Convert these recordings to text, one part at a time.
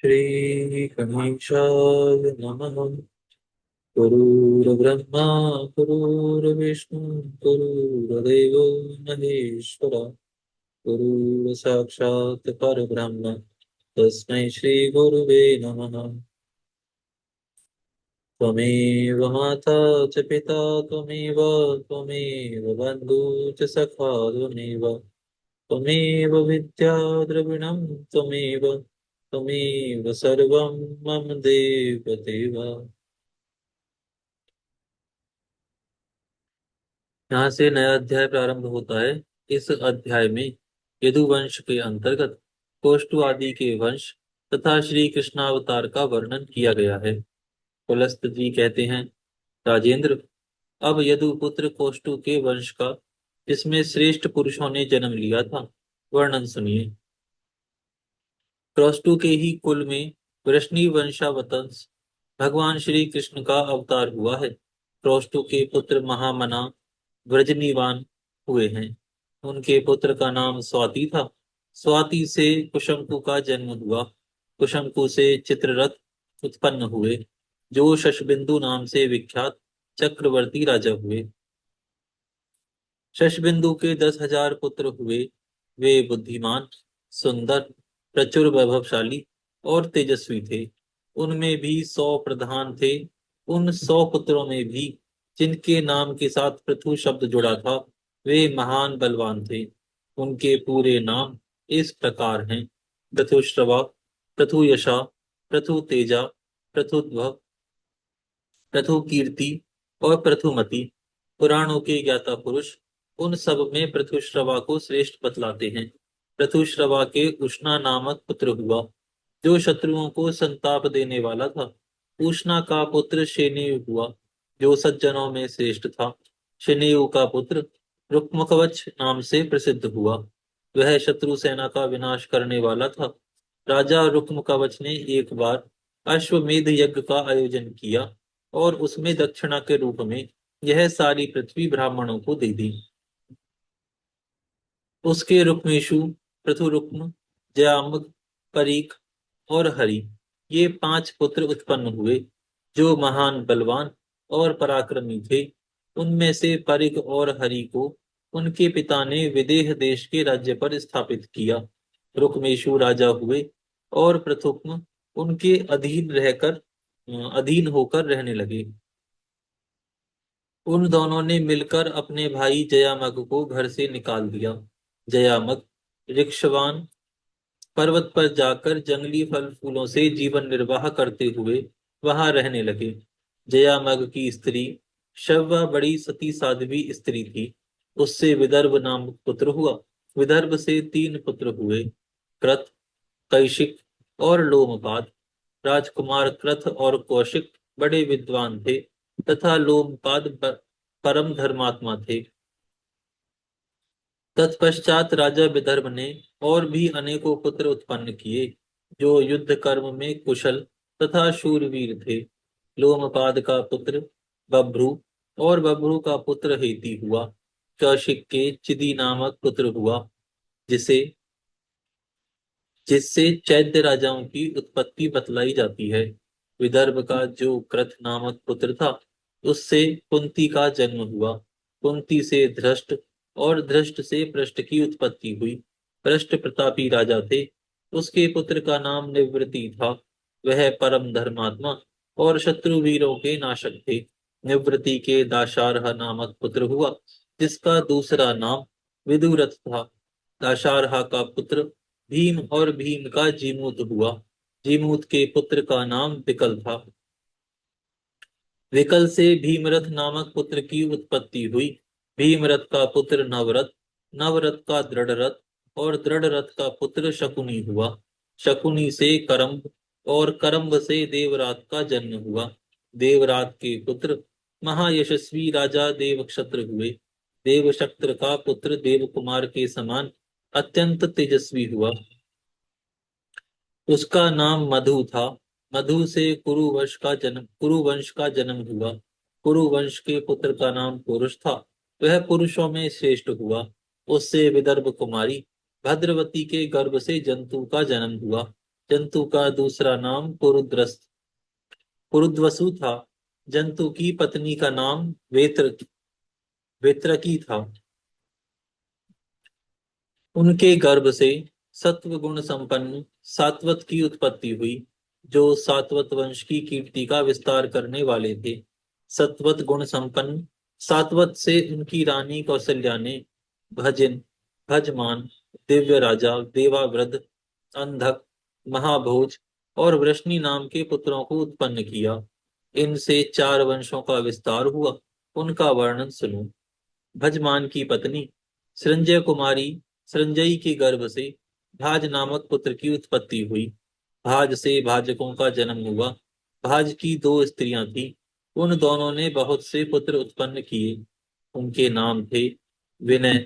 श्री गणेशाय नमः। गुरुर्ब्रह्मा गुरुर्विष्णु गुरुर्देवो महेश्वरा। गुरुर्साक्षात् परब्रह्म तस्मै श्री गुरुवे नमः। त्वमेव माता च पिता त्वमेव त्वमेव बन्धु च सखा त्वमेव विद्या द्रविणं त्वमेव त्वमेव सर्वं मम देव देव। यहाँ से नया अध्याय प्रारंभ होता है। इस अध्याय में यदुवंश के अंतर्गत कोष्टु आदि के वंश तथा श्री कृष्णावतार का वर्णन किया गया है। पुलस्त जी कहते हैं, राजेंद्र, अब यदुपुत्र कोष्टु के वंश का, जिसमें श्रेष्ठ पुरुषों ने जन्म लिया था, वर्णन सुनिए। कोष्टु के ही कुल में वृष्णि वंशावतंस भगवान श्री कृष्ण का अवतार हुआ है। कोष्टु के पुत्र महामना व्रजनीवान हुए हैं। उनके पुत्र का नाम स्वाति था। स्वाति से कुशंकु का जन्म हुआ। कुशंकु से चित्ररथ उत्पन्न हुए, जो शशबिंदु नाम से विख्यात चक्रवर्ती राजा हुए। शशबिंदु के 10,000 पुत्र हुए। वे बुद्धिमान, सुंदर, प्रचुर वैभवशाली और तेजस्वी थे। उनमें भी 100 प्रधान थे। उन 100 पुत्रों में भी जिनके नाम के साथ पृथु शब्द जुड़ा था, वे महान बलवान थे। उनके पूरे नाम इस प्रकार हैं: पृथुश्रवा, पृथुयशा, पृथुतेजा, पृथुध्व, पृथुकीर्ति और पृथुमति। पुराणों के ज्ञाता पुरुष उन सब में पृथुश्रवा को श्रेष्ठ बतलाते हैं। पृथुश्रवा के उष्णा नामक पुत्र हुआ, जो शत्रुओं को संताप देने वाला था। उष्णा का पुत्र शेनेयु हुआ, जो सज्जनों में श्रेष्ठ था। शेनेयु का पुत्र रुक्मकवच नाम से प्रसिद्ध हुआ। वह शत्रु सेना का विनाश करने वाला था। राजा रुक्मकवच ने एक बार अश्वमेध यज्ञ का आयोजन किया और उसमें दक्षिणा के रूप में यह सारी पृथ्वी ब्राह्मणों को दे दी। उसके रुक्मेशु, पृथुरुक्म, जयामग, परीक और हरि, ये 5 पुत्र उत्पन्न हुए, जो महान बलवान और पराक्रमी थे। उनमें से परिक और हरि को उनके पिता ने विदेह देश के राज्य पर स्थापित किया। रुक्मेशु राजा हुए और पृथुक्म उनके अधीन होकर रहने लगे। उन दोनों ने मिलकर अपने भाई जयामग को घर से निकाल दिया। जयामग ऋक्षवान पर्वत पर जाकर जंगली फल फूलों से जीवन निर्वाह करते हुए वहां रहने लगे। जयामग की स्त्री शव्वा बड़ी सती साध्वी स्त्री थी। उससे विदर्भ नामक पुत्र हुआ। विदर्भ से 3 पुत्र हुए, कृत, कैशिक और लोमपाद। राजकुमार कृत और कौशिक बड़े विद्वान थे तथा लोमपाद परम धर्मात्मा थे। तत्पश्चात राजा विदर्भ ने और भी अनेकों पुत्र उत्पन्न किए, जो युद्ध कर्म में कुशल तथा शूरवीर थे। लोमपाद का पुत्र बभ्रु और बभ्रु का पुत्र हेति हुआ। कौशिक के चिदी नामक पुत्र हुआ, जिसे जिससे चैत्य राजाओं की उत्पत्ति बतलाई जाती है। विदर्भ का जो कृत नामक पुत्र था, उससे कुंती का जन्म हुआ। कुंती से धृष्ट और धृष्ट से पृष्ठ की उत्पत्ति हुई। पृष्ठ प्रतापी राजा थे। उसके पुत्र का नाम निवृत्ति था। वह परम धर्मात्मा और शत्रु वीरों के नाशक थे। निवृत्ति के दाशारह नामक पुत्र हुआ, जिसका दूसरा नाम विदुरथ था। दाशारहा का पुत्र भीम और भीम का जीमूत हुआ। जीमूत के पुत्र का नाम विकल था। विकल से भीमरथ नामक पुत्र की उत्पत्ति हुई। भीमरथ का पुत्र नवरथ, नवरथ का दृढ़रथ और दृढ़रथ का पुत्र शकुनी हुआ। शकुनी से करम्ब और करम्ब से देवरात का जन्म हुआ। देवरात के पुत्र महायशस्वी राजा देवक्षत्र हुए। देवशक्त्र का पुत्र देवकुमार के समान अत्यंत तेजस्वी हुआ। उसका नाम मधु था। मधु से कुरुवंश का जन्म हुआ। कुरुवंश के पुत्र का नाम पुरुष था। वह पुरुषों में श्रेष्ठ हुआ। उससे विदर्भ कुमारी भद्रवती के गर्भ से जंतु का जन्म हुआ। जंतु का दूसरा नाम पुरुद्वसु था। जंतु की पत्नी का नाम वेत्रकी था। उनके गर्भ से सत्व गुण संपन्न सात्वत की उत्पत्ति हुई, जो सात्वत वंश की कीर्ति का विस्तार करने वाले थे। सत्वत गुण संपन्न सात्वत से उनकी रानी कौशल्या ने भजिन, भजमान, दिव्य राजा, देवावृध, अंधक, महाभोज और वृष्णि नाम के पुत्रों को उत्पन्न किया। इनसे 4 वंशों का विस्तार हुआ। उनका वर्णन सुनो। भजमान की पत्नी सृंजय कुमारी सृंजयी के गर्भ से भाज नामक पुत्र की उत्पत्ति हुई। भाज से भाजकों का जन्म हुआ। भाज की 2 स्त्रियां थीं। उन दोनों ने बहुत से पुत्र उत्पन्न किए। उनके नाम थे विनय,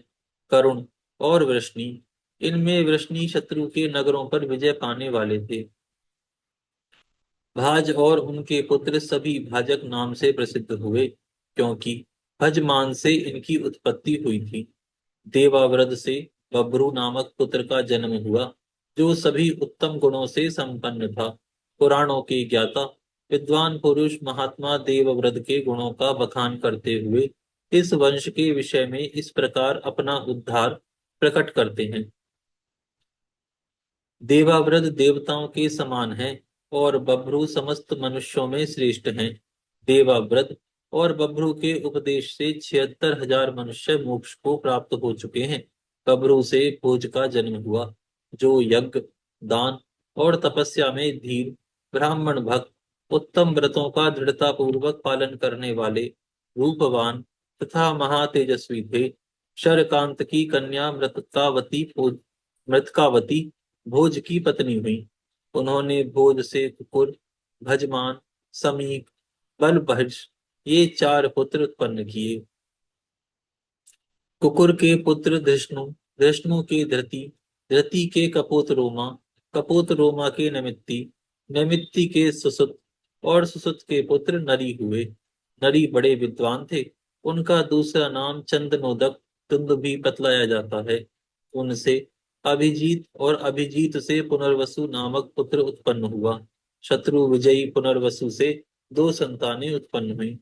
करुण और वृष्णि। इनमें वृष्णि शत्रु के नगरों पर विजय पाने वाले थे। भाज और उनके पुत्र सभी भाजक नाम से प्रसिद्ध हुए, क्योंकि भजमान से इनकी उत्पत्ति हुई थी। देवाव्रत से बभ्रु नामक पुत्र का जन्म हुआ, जो सभी उत्तम गुणों से संपन्न था। पुराणों के ज्ञाता विद्वान पुरुष महात्मा देवव्रत के गुणों का बखान करते हुए इस वंश के विषय में इस प्रकार अपना उद्धार प्रकट करते हैं। देवाव्रत देवताओं के समान है और बभ्रु समस्त मनुष्यों में श्रेष्ठ हैं। देवाव्रत और बभ्रु के उपदेश से 76,000 मनुष्य मोक्ष को प्राप्त हो चुके हैं। बभ्रु से भोज का जन्म हुआ, जो यज्ञ, दान और तपस्या में धीर, ब्राह्मण भक्त, उत्तम व्रतों का दृढ़ता पूर्वक पालन करने वाले, रूपवान तथा महातेजस्वी थे। शरकांत की कन्या मृतकावती भोज की पत्नी हुई। उन्होंने भोज से कुकुर, भजमान, समीक, बलभज ये 4 पुत्र उत्पन्न किए। कुकुर के पुत्र धृष्णु, धृष्णु के धृति, धृति के कपोत रोमा, कपोत रोमा के नमित्ति, नमित्ति के सुसुत और सुसुत के पुत्र नरी हुए। नरी बड़े विद्वान थे। उनका दूसरा नाम चंदनोदक तुंद भी बतलाया जाता है। उनसे अभिजीत और अभिजीत से पुनर्वसु नामक पुत्र उत्पन्न हुआ। शत्रु विजयी पुनर्वसु से 2 संतानें उत्पन्न हुई।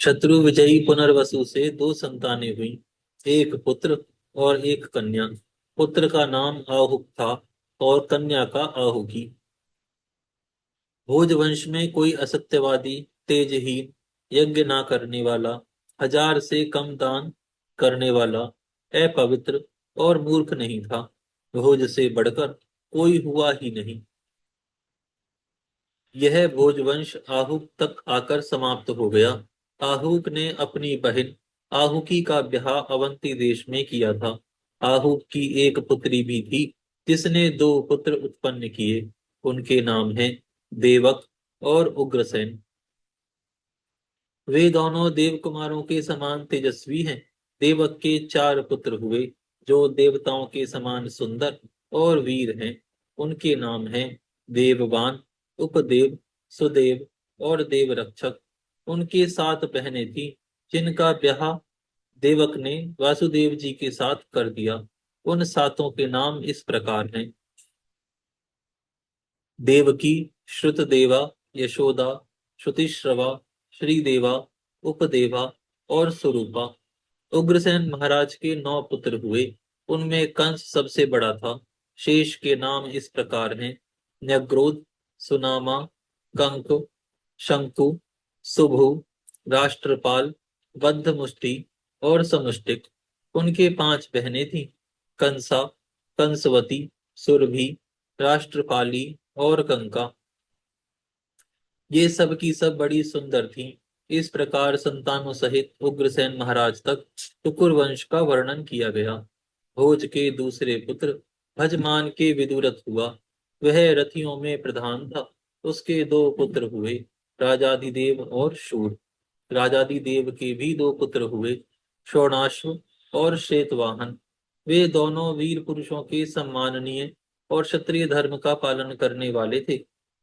शत्रु विजयी पुनर्वसु से 2 संतानें हुई, एक पुत्र और एक कन्या। पुत्र का नाम आहुक था और कन्या का आहुकी। भोज वंश में कोई असत्यवादी, तेजहीन, यज्ञ ना करने वाला, 1000 से कम दान करने वाला, अपवित्र और मूर्ख नहीं था। भोज से बढ़कर कोई हुआ ही नहीं। यह भोजवंश आहूक तक आकर समाप्त हो गया। आहूक ने अपनी बहन आहूकी का ब्याह अवंती देश में किया था। आहूक की एक पुत्री भी थी, जिसने 2 पुत्र उत्पन्न किए। उनके नाम हैं देवक और उग्रसेन। वे दोनों देव कुमारों के समान तेजस्वी हैं। देवक के 4 पुत्र हुए, जो देवताओं के समान सुंदर और वीर हैं। उनके नाम हैं देववान, उपदेव, सुदेव और देवरक्षक। उनके 7 बहनें थीं, जिनका ब्याह देवक ने वासुदेव जी के साथ कर दिया। उन 7 के नाम इस प्रकार हैं: देवकी, श्रुतदेवा, यशोदा, श्रुतिश्रवा, श्रीदेवा, उपदेवा और सुरूपा। उग्रसेन महाराज के 9 पुत्र हुए। उनमें कंस सबसे बड़ा था। शेष के नाम इस प्रकार हैं: न्यग्रोध, सुनामा, कंक, शंकु, सुभु, राष्ट्रपाल, बद्धमुष्टि और समुष्टिक। उनके 5 बहनें थीं: कंसा, कंसवती, सुरभि, राष्ट्रपाली और कंका। ये सब की सब बड़ी सुंदर थीं। इस प्रकार संतानों सहित उग्रसेन महाराज तक टुकुर वंश का वर्णन किया गया। भोज के दूसरे पुत्र भजमान के विदुरथ हुआ। वह रथियों में प्रधान था। उसके 2 पुत्र हुए, राजाधिदेव और शूर। राजाधिदेव के भी 2 पुत्र हुए, शोणाश्व और श्वेतवाहन। वे दोनों वीर पुरुषों के सम्माननीय और क्षत्रिय धर्म का पालन करने वाले थे।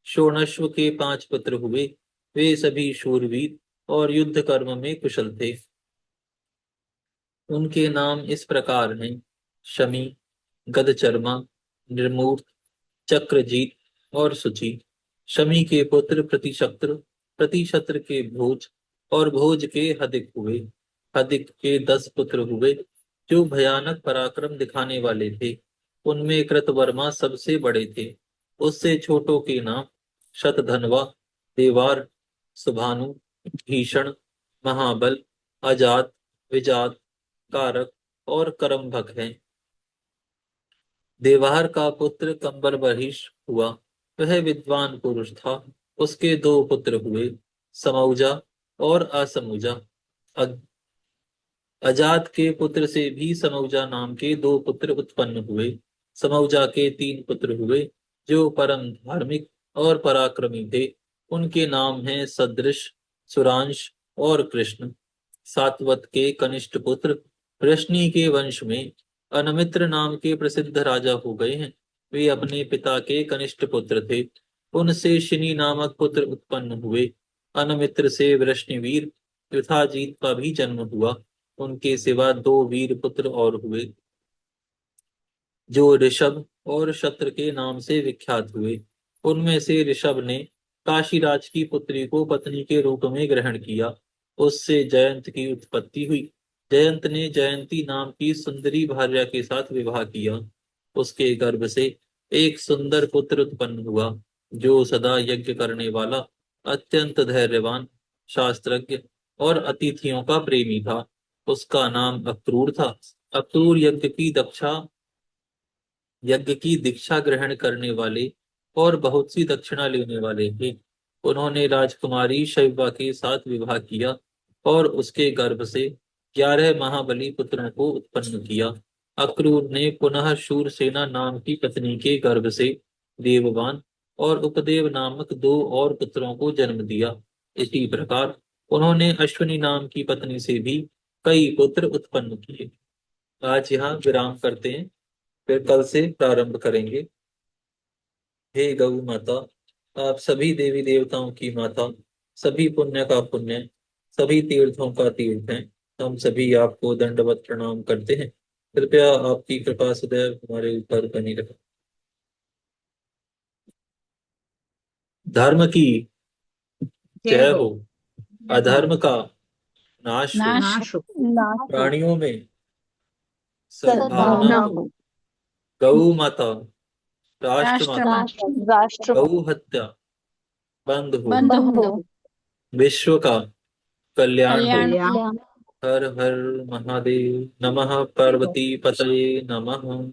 शोणश्व के 5 पुत्र हुए। वे सभी शूरवीर और युद्ध कर्म में कुशल थे। उनके नाम इस प्रकार हैं: शमी, गदचर्मा, निर्मूर्त, चक्रजीत और सुची। शमी के पुत्र प्रतिशत्र, प्रतिशत्र के भोज और भोज के हदिक हुए। हदिक के 10 पुत्र हुए जो भयानक पराक्रम दिखाने वाले थे। उनमें कृतवर्मा सबसे बड़े थे। उससे छोटों के नाम शतधनवा, देवार, सुभानु, भीषण, महाबल, अजात, विजात, कारक और करम्भक हैं। देवार का पुत्र कंबरबहिष हुआ। वह विद्वान पुरुष था। उसके 2 पुत्र हुए, समौजा और असमौजा। अ- अजात के पुत्र से भी समौजा नाम के 2 पुत्र उत्पन्न हुए। समौजा के 3 पुत्र हुए जो परम धार्मिक और पराक्रमी थे। उनके नाम हैं सदृश, सुरांश और कृष्ण। सातवत के कनिष्ठ पुत्र वृष्णि के वंश में अनमित्र नाम के प्रसिद्ध राजा हो गए हैं। वे अपने पिता के कनिष्ठ पुत्र थे। उनसे शिनी नामक पुत्र उत्पन्न हुए। अनमित्र से वृष्णिवीर युधाजीत का भी जन्म हुआ। उनके सिवा 2 वीर पुत्र और हुए जो ऋषभ और शत्र के नाम से विख्यात हुए। उनमें से ऋषभ ने काशीराज की पुत्री को पत्नी के रूप में ग्रहण किया। उससे जयंत की उत्पत्ति हुई। जयंत ने जयंती नाम की सुंदरी भार्या के साथ विवाह किया। उसके गर्भ से एक सुंदर पुत्र उत्पन्न हुआ जो सदा यज्ञ करने वाला, अत्यंत धैर्यवान, शास्त्रज्ञ और अतिथियों का प्रेमी था। उसका नाम अक्रूर था। अक्रूर यज्ञ की दीक्षा ग्रहण करने वाले और बहुत सी दक्षिणा लेने वाले थे। उन्होंने राजकुमारी शैवा के साथ विवाह किया और उसके गर्भ से 11 महाबली पुत्रों को उत्पन्न किया। अक्रूर ने पुनः शूरसेना नाम की पत्नी के गर्भ से देववान और उपदेव नामक 2 और पुत्रों को जन्म दिया। इसी प्रकार उन्होंने अश्विनी नाम की पत्नी से भी कई पुत्र उत्पन्न किए। आज यहाँ विराम करते हैं, फिर कल से प्रारंभ करेंगे। हे गौ माता, आप सभी देवी देवताओं की माता, सभी पुण्य का पुण्य, सभी तीर्थों का तीर्थ हैं। हम सभी आपको दंडवत प्रणाम करते हैं। कृपया आपकी कृपा सदैव हमारे ऊपर बनी रहे। धर्म की जय जय हो। हो, अधर्म का नाश हो, नाश हो। प्राणियों में सद्भावना सद्भावना हो। हो। गौ माता, राष्ट्र राष्ट्र माता, माता राष्ट्र गौ हत्या बंद हो। बंद बंद हो। हो। विश्व का कल्याण हो। कल्याण हो। कल्याण हर हर महादेव। नमः पार्वती पतये नमः।